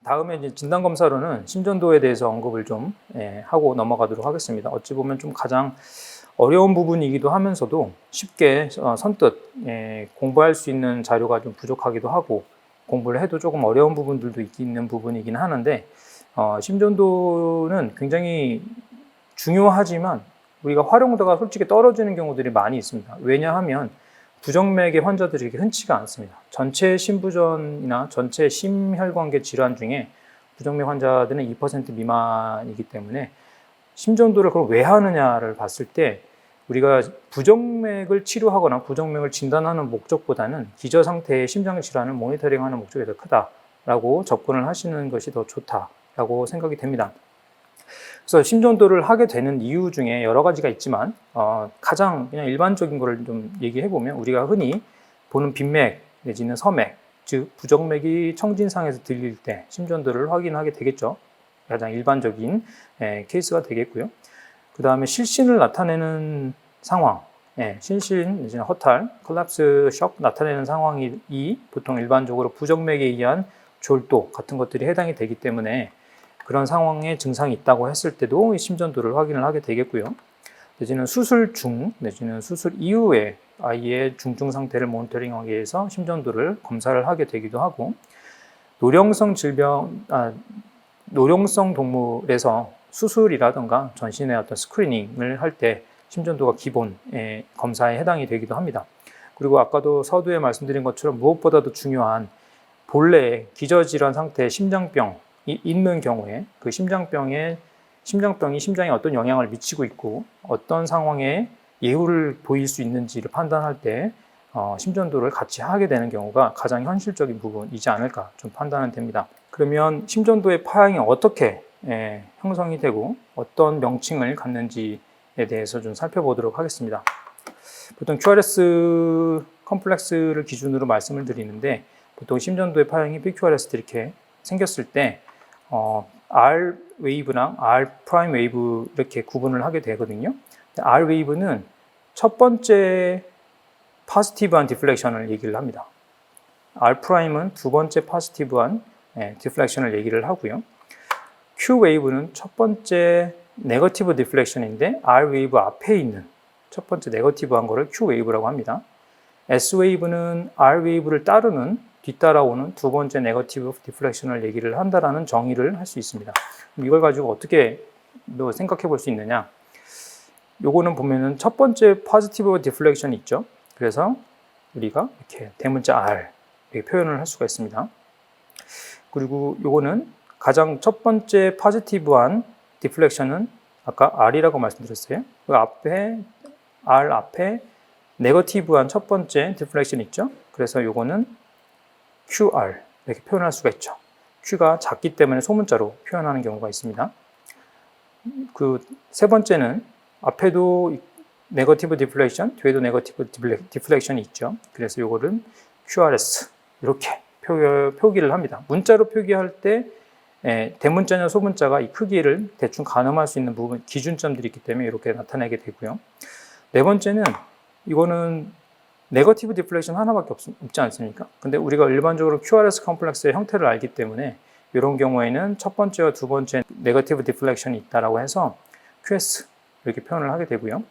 다음에 이제 진단검사로는 심전도에 대해서 언급을 좀 하고 넘어가도록 하겠습니다. 어찌 보면 좀 가장 어려운 부분이기도 하면서도 쉽게 선뜻 공부할 수 있는 자료가 좀 부족하기도 하고 공부를 해도 조금 어려운 부분들도 있는 부분이긴 하는데 심전도는 굉장히 중요하지만 우리가 활용도가 솔직히 떨어지는 경우들이 많이 있습니다. 왜냐하면 부정맥의 환자들이 이렇게 흔치가 않습니다. 전체 심부전이나 전체 심혈관계 질환 중에 부정맥 환자들은 2% 미만이기 때문에 심전도를 그럼 왜 하느냐를 봤을 때 우리가 부정맥을 치료하거나 부정맥을 진단하는 목적보다는 기저 상태의 심장 질환을 모니터링하는 목적이 더 크다라고 접근을 하시는 것이 더 좋다라고 생각이 됩니다. 그래서 심전도를 하게 되는 이유 중에 여러 가지가 있지만 가장 그냥 일반적인 거를 좀 얘기해 보면 우리가 흔히 보는 빈맥 내지는 서맥, 즉 부정맥이 청진상에서 들릴 때 심전도를 확인하게 되겠죠. 가장 일반적인 케이스가 되겠고요. 그 다음에 실신을 나타내는 상황, 실신 내지는 허탈, 콜랩스 셔크 나타내는 상황이 보통 일반적으로 부정맥에 의한 졸도 같은 것들이 해당이 되기 때문에 그런 상황에 증상이 있다고 했을 때도 심전도를 확인을 하게 되겠고요. 내지는 수술 중 내지는 수술 이후에 아이의 중증 상태를 모니터링하기 위해서 심전도를 검사를 하게 되기도 하고 노령성 동물에서 수술이라든가 전신의 어떤 스크리닝을 할 때 심전도가 기본 검사에 해당이 되기도 합니다. 그리고 아까도 서두에 말씀드린 것처럼 무엇보다도 중요한 본래의 기저질환 상태의 심장병이 있는 경우에 그 심장병이 심장에 어떤 영향을 미치고 있고 어떤 상황에 예후를 보일 수 있는지를 판단할 때 심전도를 같이 하게 되는 경우가 가장 현실적인 부분이지 않을까 좀 판단은 됩니다. 그러면 심전도의 파형이 어떻게 형성이 되고 어떤 명칭을 갖는지에 대해서 좀 살펴보도록 하겠습니다. 보통 QRS 컴플렉스를 기준으로 말씀을 드리는데 보통 심전도의 파형이 PQRS 이렇게 생겼을 때 R 웨이브랑 R 프라임 웨이브 이렇게 구분을 하게 되거든요. R 웨이브는 첫 번째 포지티브한 디플렉션을 얘기를 합니다. R 프라임은 두 번째 포지티브한 디플렉션을 얘기를 하고요. Q 웨이브는 첫 번째 네거티브 디플렉션인데 R 웨이브 앞에 있는 첫 번째 네거티브한 거를 Q 웨이브라고 합니다. S 웨이브는 R 웨이브를 뒤따라오는 두 번째 네거티브 디플렉션을 얘기를 한다라는 정의를 할 수 있습니다. 이걸 가지고 어떻게 생각해 볼 수 있느냐? 요거는 보면은 첫 번째 포지티브 디플렉션이 있죠. 그래서 우리가 이렇게 대문자 R 이렇게 표현을 할 수가 있습니다. 그리고 요거는 가장 첫 번째 포지티브한 디플렉션은 아까 R이라고 말씀드렸어요. 그 앞에 R 앞에 네거티브한 첫 번째 디플렉션 있죠. 그래서 요거는 QR 이렇게 표현할 수가 있죠. Q가 작기 때문에 소문자로 표현하는 경우가 있습니다. 그 세 번째는 앞에도 네거티브 디플렉션, 뒤에도 네거티브 디플렉션이 있죠. 그래서 요거는 QRS 이렇게 표기를 합니다. 문자로 표기할 때 대문자냐 소문자가 이 크기를 대충 가늠할 수 있는 부분 기준점들이 있기 때문에 이렇게 나타내게 되고요. 네 번째는 이거는 네거티브 디플렉션 하나밖에 없지 않습니까? 근데 우리가 일반적으로 QRS 컴플렉스의 형태를 알기 때문에 이런 경우에는 첫 번째와 두 번째 네거티브 디플렉션이 있다라고 해서 QS 이렇게 표현을 하게 되고요.